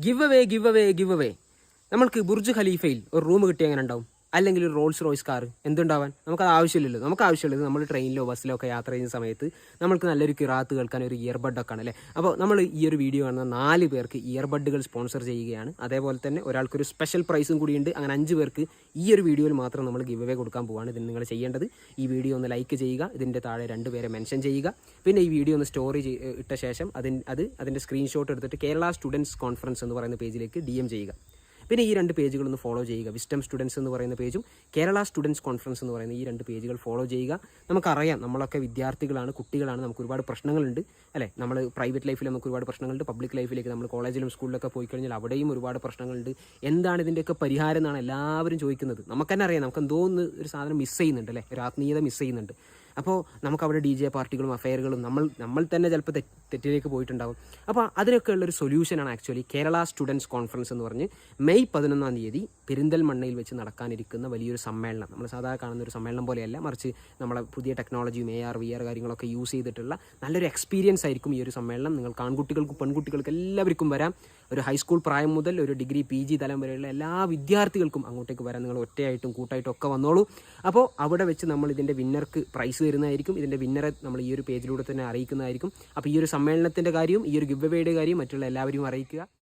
Give away നമ്മൾക്ക് Burj ഖലീഫയിൽ ഒരു room കിട്ടിയ എങ്ങനെ ഉണ്ടാവും? അല്ലെങ്കിൽ ഒരു റോൾസ് റോയ്സ് കാർ എന്തുണ്ടാവാൻ? നമുക്കത് ആവശ്യമില്ലല്ലോ. നമുക്ക് ആവശ്യമുള്ളത് നമ്മൾ ട്രെയിനിലോ ബസ്സിലോ ഒക്കെ യാത്ര ചെയ്യുന്ന സമയത്ത് നമ്മൾക്ക് നല്ലൊരു കിറാത്ത് കേൾക്കാൻ ഒരു ഇയർബഡൊക്കെ ആണ് അല്ലേ. അപ്പോൾ നമ്മൾ ഈ ഒരു വീഡിയോ കാണുന്ന 4 പേർക്ക് ഇയർബഡുകൾ സ്പോൺസർ ചെയ്യുകയാണ്. അതേപോലെ തന്നെ ഒരാൾക്കൊരു സ്പെഷ്യൽ പ്രൈസും കൂടിയുണ്ട്. അങ്ങനെ 5 പേർക്ക് ഈ ഒരു വീഡിയോയിൽ മാത്രം നമ്മൾ ഗിവ് അവേ കൊടുക്കാൻ പോവുകയാണ്. ഇതിന് നിങ്ങൾ ചെയ്യേണ്ടത് ഈ വീഡിയോ ഒന്ന് ലൈക്ക് ചെയ്യുക, ഇതിൻ്റെ താഴെ 2 പേരെ മെൻഷൻ ചെയ്യുക, പിന്നെ ഈ വീഡിയോ ഒന്ന് സ്റ്റോറി ഇട്ട ശേഷം അതിൻ്റെ സ്ക്രീൻഷോട്ട് എടുത്തിട്ട് കേരള സ്റ്റുഡൻസ് കോൺഫറൻസ് എന്ന് പറയുന്ന പേജിലേക്ക് DM ചെയ്യുക. പിന്നെ ഈ 2 പേജുകളൊന്ന് ഫോളോ ചെയ്യുക. വിസ്റ്റം സ്റ്റുഡൻസ് എന്ന് പറയുന്ന പേജും കേരള സ്റ്റുഡൻസ് കോൺഫറൻസ് എന്ന് പറയുന്ന ഈ 2 പേജുകൾ ഫോളോ ചെയ്യുക. നമുക്കറിയാം നമ്മളൊക്കെ വിദ്യാർത്ഥികളാണ്, കുട്ടികളാണ്, നമുക്ക് ഒരുപാട് പ്രശ്നങ്ങളുണ്ട് അല്ലേ. നമ്മൾ പ്രൈവറ്റ് ലൈഫിൽ നമുക്ക് ഒരുപാട് പ്രശ്നങ്ങളുണ്ട്, പബ്ലിക് ലൈഫിലേക്ക് നമ്മൾ കോളേജിലും സ്കൂളിലൊക്കെ പോയി കഴിഞ്ഞാൽ അവിടെയും ഒരുപാട് പ്രശ്നങ്ങളുണ്ട്. എന്താണ് ഇതിൻ്റെയൊക്കെ പരിഹാരം എന്നാണ് എല്ലാവരും ചോദിക്കുന്നത്. നമുക്ക് തന്നെ അറിയാം, നമുക്ക് എന്തോ ഒരു സാധനം മിസ് ചെയ്യുന്നുണ്ട് അല്ലേ, ഒരു ആത്മീയത മിസ് ചെയ്യുന്നുണ്ട്. അപ്പോൾ നമുക്കവിടെ DJ പാർട്ടികളും അഫയറുകളും നമ്മൾ തന്നെ ചിലപ്പോൾ തെറ്റിലേക്ക് പോയിട്ടുണ്ടാകും. അപ്പോൾ അതിനൊക്കെ ഉള്ളൊരു സൊല്യൂഷനാണ് ആക്ച്വലി കേരള സ്റ്റുഡൻസ് കോൺഫറൻസ് എന്ന് പറഞ്ഞ് മെയ് 11-ാം തീയതി പെരിന്തൽമണ്ണയിൽ വെച്ച് നടക്കാനിരിക്കുന്ന വലിയൊരു സമ്മേളനം. നമ്മൾ സാധാരണ കാണുന്ന ഒരു സമ്മേളനം പോലെയല്ല, മറിച്ച് നമ്മളെ പുതിയ ടെക്നോളജിയും AR VR കാര്യങ്ങളൊക്കെ യൂസ് ചെയ്തിട്ടുള്ള നല്ലൊരു എക്സ്പീരിയൻസ് ആയിരിക്കും ഈ ഒരു സമ്മേളനം. നിങ്ങൾക്ക് ആൺകുട്ടികൾക്കും പെൺകുട്ടികൾക്കും എല്ലാവർക്കും വരാം. ഒരു ഹൈസ്കൂൾ പ്രായം മുതൽ ഒരു ഡിഗ്രി PG തലം വരെയുള്ള എല്ലാ വിദ്യാർത്ഥികൾക്കും അങ്ങോട്ടേക്ക് വരാം. നിങ്ങൾ ഒറ്റയായിട്ടും കൂട്ടായിട്ടും ഒക്കെ വന്നോളൂ. അപ്പോൾ അവിടെ വെച്ച് നമ്മൾ ഇതിൻ്റെ വിന്നർക്ക് പ്രൈസ് തരുന്നതായിരിക്കും. ഇതിൻ്റെ വിന്നറെ നമ്മൾ ഈ ഒരു പേജിലൂടെ തന്നെ അറിയിക്കുന്നതായിരിക്കും. അപ്പോൾ ഈ ഒരു സമ്മേളനത്തിൻ്റെ കാര്യവും ഈ ഒരു ഗിവ് അവേയുടെ കാര്യവും മറ്റുള്ള എല്ലാവരെയും അറിയിക്കുക.